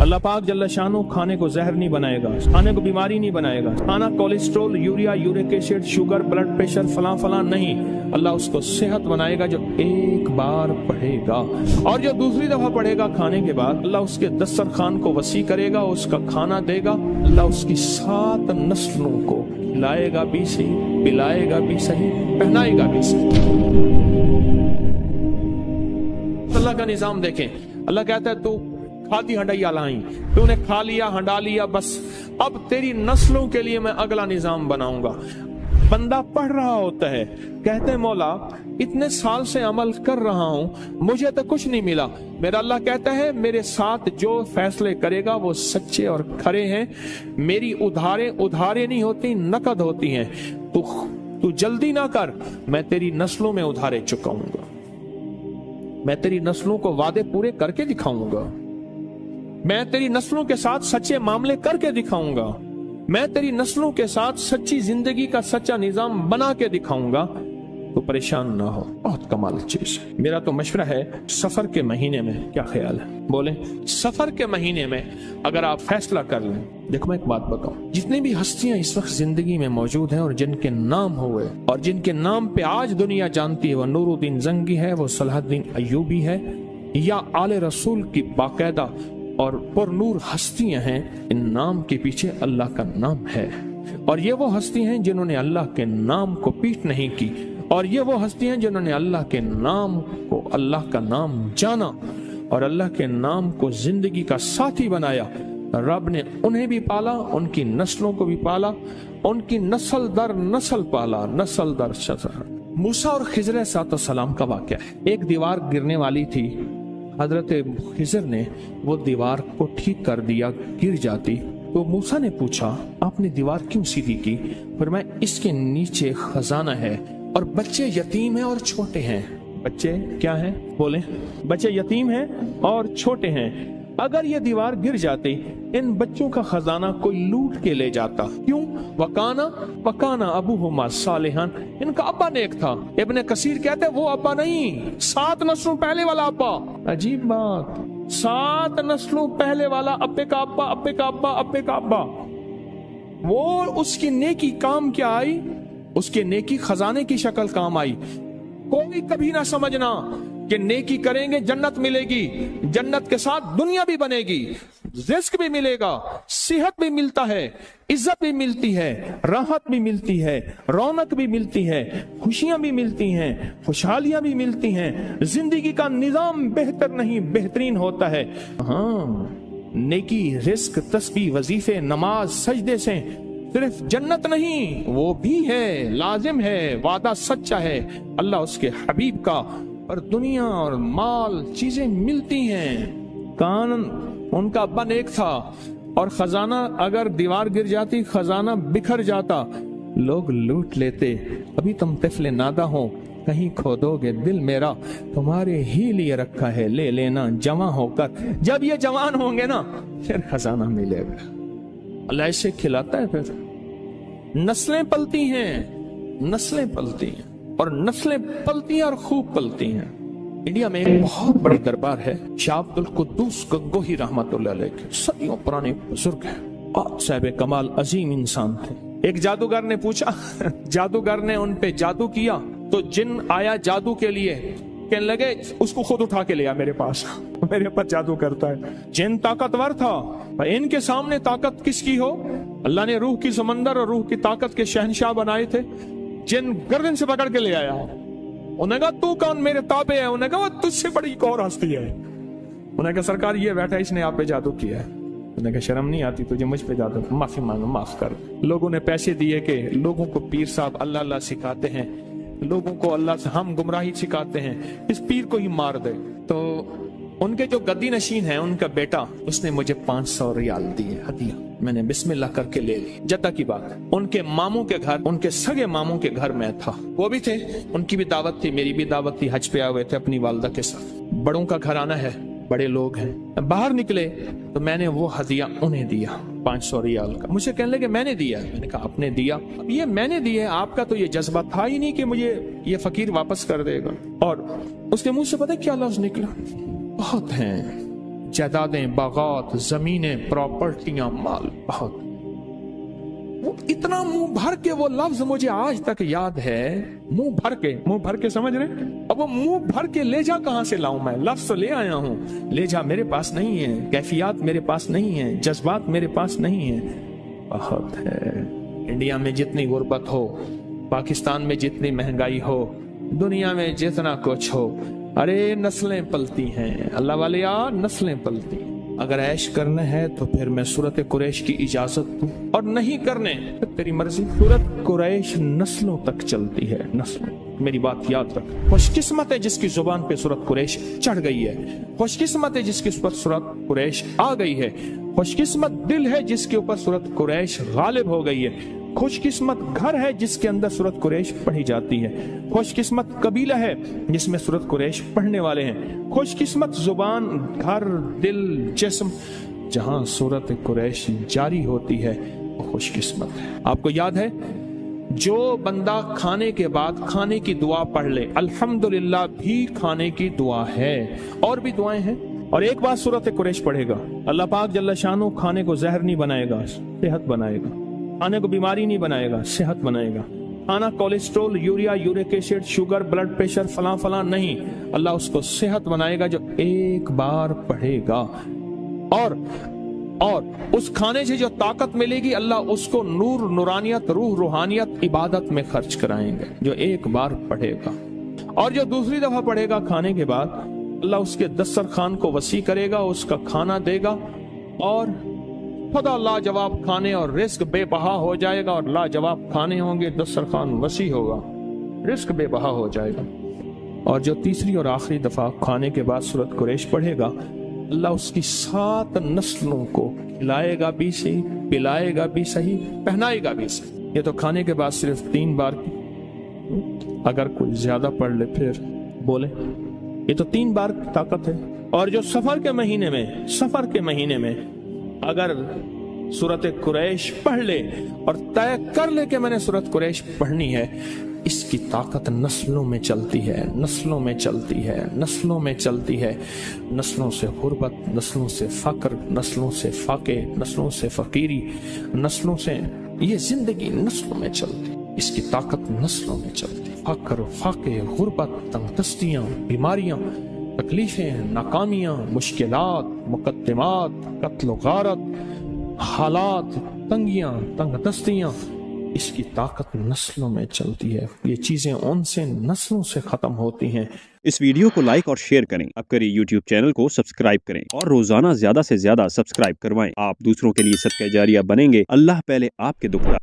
अल्लाह पाक जल्ल शानो खाने को जहर नहीं बनाएगा, खाने को बीमारी नहीं बनाएगा। खाना cholesterol, urea, uric acid, sugar, blood pressure, फलां फलां नहीं। अल्लाह उसको सेहत बनाएगा जो एक बार पढ़ेगा, और जो दूसरी दफा पढ़ेगा खाने के बाद अल्लाह उसके दस्तरखान को वसी करेगा, उसका खाना देगा। अल्लाह उसकी 7 नस्लों को खिलाएगा भी सही, पिलाएगा भी सही, पहनाएगा भी सही। अल्लाह का निजाम देखें। अल्लाह कहता है तू खादी हंडैया लाई, तूने खा लिया, हंडा लिया, बस अब तेरी नस्लों के लिए मैं अगला निजाम बनाऊंगा। बंदा पढ़ रहा होता है, कहते हैं मौला इतने साल से अमल कर रहा हूं, मुझे तो कुछ नहीं मिला। मेरा अल्लाह कहता है मेरे साथ जो फैसले करेगा वो सच्चे और खरे हैं। मेरी उधारे नहीं होती, नकद होती हैं। तू जल्दी ना कर, मैं तेरी नस्लों में उधारे चुकाऊंगा, मैं तेरी नस्लों को वादे पूरे करके दिखाऊंगा, मैं तेरी नस्लों के साथ सच्चे मामले करके दिखाऊंगा, मैं तेरी नस्लों के साथ सच्ची जिंदगी का सच्चा निजाम बना के दिखाऊंगा। तो परेशान ना हो, बहुत कमाल चीज है। मेरा तो मशवरा है सफर के महीने में, क्या ख्याल है? बोले सफर के महीने में अगर आप फैसला कर लें। देखो मैं एक बात बताऊं, जितनी भी हस्तियां इस वक्त जिंदगी में मौजूद हैं और जिनके नाम हुए और जिनके नाम पे आज दुनिया जानती है, वो नूरुद्दीन जंगी है, वो सलाहुद्दीन अय्यूबी है, या आले रसूल की बाकायदा और पुरनूर हस्तियां हैं। इन नाम के पीछे अल्लाह का नाम है, और ये वो हस्ती हैं जिन्होंने अल्लाह के नाम को पीठ नहीं की, और ये वो हस्ती हैं जिन्होंने अल्लाह के नाम को, अल्लाह का नाम जाना और अल्लाह के नाम को जिंदगी का साथी बनाया। रब ने उन्हें भी पाला, उनकी नस्लों को भी पाला, उनकी नस्ल दर नस्ल पाला, नस्ल दर नस्ल। मूसा और खिजर सलाम का वाक़या है। एक दीवार गिरने वाली थी, हजरत खिजर ने वो दीवार को ठीक कर दिया, गिर जाती तो मूसा ने पूछा आपने दीवार क्यों सीधी की? फरमाया इसके नीचे खजाना है और बच्चे यतीम हैं और छोटे हैं। बच्चे क्या हैं? बोले बच्चे यतीम हैं और छोटे हैं। अगर ये दीवार गिर जाती, इन बच्चों का खजाना कोई लूट के ले जाता। क्यों? वकाना अबूहुमा सालिहान, इनका अब्बा नेक था। इब्ने कसीर कहते हैं वो अब्बा नहीं, 7 नस्लों पहले वाला अब्बा। अजीब बात, 7 नस्लों पहले वाला अब्बे का अब्बा, अब्बे का अब्बा, अब्बे का अब्बा। वो उसकी नेकी काम क्या आई? उसके नेकी खजाने की शक्ल काम आई। कोई कभी ना समझना कि नेकी करेंगे जन्नत मिलेगी, जन्नत के साथ दुनिया भी बनेगी, रिस्क भी मिलेगा, सेहत भी मिलता है, इज्जत भी मिलती है, राहत भी मिलती है, रौनक भी मिलती है, खुशियां भी मिलती हैं, खुशहालियां भी मिलती हैं। जिंदगी का निजाम बेहतर नहीं बेहतरीन होता है। हाँ, नेकी, रिस्क, तस्बीह, वजीफे, नमाज, सजदे से सिर्फ जन्नत नहीं, वो भी है, लाजिम है, वादा सच्चा है अल्लाह उसके हबीब का। पर दुनिया और माल चीजें मिलती हैं। कान उनका अब्बा नेक था और खजाना अगर दीवार गिर जाती, खजाना बिखर जाता, लोग लूट लेते। अभी तुम तिफले नादा हो, कहीं खोदोगे दिल मेरा, तुम्हारे ही लिए रखा है, ले लेना जवां होकर। जब ये जवान होंगे ना फिर खजाना मिलेगा। अल्लाह इसे खिलाता है। फिर नस्लें पलती हैं, नस्लें पलती हैं, और नस्लें पलती हैं और खूब पलती हैं। इंडिया में एक बहुत बड़ी दरबार है, शाह अब्दुल कुद्दूस गंगोही रहमतुल्लाह अलैह के, सदियों पुराने बुजुर्ग हैं, बहुत साहिब कमाल अजीम इंसान थे। एक जादूगर ने पूछा जादूगर ने उन पे जादू किया तो जिन आया जादू के लिए, कहने लगे उसको खुद उठा के लिया मेरे पास, मेरे पर जादू करता है। जिन ताकतवर था, इनके सामने ताकत किसकी हो? अल्लाह ने रूह की समंदर और रूह की ताकत के शहनशाह बनाए थे। जिन गर्दन से पकड़ के ले आया, उन्हें कहा तू कौन, मेरे ताबे है। उन्हें कहा वो तुझसे बड़ी एक और हस्ती है। उन्हें कहा सरकार ये बैठा, इसने आप पे जादू किया है। उन्हें कहा शर्म नहीं आती तुझे मुझ पे जादू? माफी मांगो, माफ कर। लोगों ने पैसे दिए कि लोगों को पीर साहब अल्लाह अल्लाह सिखाते हैं, लोगों को अल्लाह से हम गुमराही सिखाते हैं, इस पीर को ही मार दे। तो उनके जो गद्दी नशीन है, उनका बेटा, उसने मुझे 500 रियाल दिए हदिया। मैंने बिस्मिल्लाह करके ले ली। जद्दा की बात, उनके मामू के घर, उनके सगे मामू के घर में था। वो भी थे, उनकी भी दावत थी, मेरी भी दावत थी। हज पे आए हुए थे अपनी वालदा के साथ। बड़ों का घर आना है, बड़े लोग हैं। बाहर निकले तो मैंने वो हदिया उन्हें दिया, 500 रियाल का। मुझे कहने लगे मैंने दिया। मैंने कहा आपने दिया? अब ये मैंने दिया, आपका तो ये जज्बा था ही नहीं कि मुझे ये फकीर वापस कर देगा। और उसके मुंह से पता क्या लफ्ज निकला? बहुत हैं जायदादें, बागात, जमीनें, प्रॉपर्टियां, माल बहुत। वो इतना मुंह भर के वो लफ्ज मुझे आज तक याद है, मुंह भर के समझ रहे। अब वो मुंह भर के ले जा कहां से लाऊं मैं? लफ्ज ले आया हूं, ले जा मेरे पास नहीं है, कैफियत मेरे पास नहीं है, जज्बात मेरे पास नहीं है। बहुत है। इंडिया में जितनी गुर्बत हो, पाकिस्तान में जितनी महंगाई हो, दुनिया में जितना कुछ हो, अरे नस्लें पलती हैं अल्लाह वाले यार, नस्लें पलती। अगर ऐश करना है तो फिर मैं सूरत कुरैश की इजाजत दूं, और नहीं करने तो तेरी मर्जी। सूरत कुरैश नस्लों तक चलती है, नस्लों। मेरी बात याद रख। खुशकिस्मत है जिसकी जुबान पे सूरत कुरैश चढ़ गई है, खुशकिस्मत है जिसके ऊपर सूरत कुरैश आ गई है, खुशकिस्मत दिल है जिसके ऊपर सूरत कुरैश गालिब हो गई है, खुशकिस्मत घर है जिसके अंदर सूरत कुरैश पढ़ी जाती है, खुशकिस्मत कबीला है जिसमें सूरत कुरैश पढ़ने वाले हैं, खुशकिस्मत जुबान, घर, दिल, जिस्म जहां सूरत कुरैश जारी होती है वो खुशकिस्मत है। आपको याद है, जो बंदा खाने के बाद खाने की दुआ पढ़ ले, अल्हम्दुलिल्लाह भी खाने की दुआ है, और भी दुआएं हैं। और एक बार सूरत कुरैश पढ़ेगा, अल्लाह पाक जल्ला शानो खाने को जहर नहीं बनाएगा, सेहत बनाएगा। खाने को बीमारी नहीं बनाएगा, सेहत बनाएगा। खाना cholesterol, urea, uric acid, sugar, blood pressure, फलां फलां नहीं, अल्लाह उसको सेहत बनाएगा जो एक बार पढ़ेगा। और उस खाने से जो ताकत मिलेगी, अल्लाह उसको नूर, नूरानियत, रूह, रूहानियत, इबादत में खर्च कराएंगे जो एक बार पढ़ेगा। और जो दूसरी दफा पढ़ेगा खाने के बाद, अल्लाह उसके दस्तरखान को वसी करेगा, उसका खाना देगा, और खुदा लाजवाब खाने और रिस्क बेबहा हो जाएगा, और लाजवाब खाने होंगे, दस्तरखान वसी होगा, रिस्क बेबहा हो जाएगा। और जो तीसरी और आखिरी दफा खाने के बाद सूरत कुरैश पढ़ेगा, अल्लाह उसकी 7 नस्लों को खिलाएगा भी सही, पिलाएगा भी सही, पहनाएगा भी सही। ये तो खाने के बाद सिर्फ 3 बार, अगर कोई ज्यादा पढ़ ले फिर बोले, ये तो 3 बार ताकत है। और जो सफर के महीने में अगर सूरत कुरैश पढ़ ले और तय कर ले कि मैंने सूरत कुरैश पढ़नी है, इसकी ताकत नस्लों में चलती है, नस्लों में चलती है, नस्लों में चलती है। नस्लों से गुर्बत, नस्लों से फक्र, नस्लों से फाके, नस्लों से फकीरी, नस्लों से ये जिंदगी नस्लों में चलती, इसकी ताकत नस्लों में चलती। फक्र, फाके, गुर्बत, तंगदस्तियां, बीमारियां, तकलीफें, नाकामियां, मुश्किलात, मुकद्दमात, कत्ल गारत, हालात, तंगियां, तंगदस्तियां, इसकी ताकत नस्लों में चलती है। ये चीजें उनसे नस्लों से खत्म होती हैं। इस वीडियो को लाइक और शेयर करें, अब करें यूट्यूब चैनल को सब्सक्राइब करें और रोजाना ज्यादा से ज्यादा सब्सक्राइब करवाएं। आप दूसरों के लिए सदका जारिया बनेंगे। अल्लाह पहले आपके दुख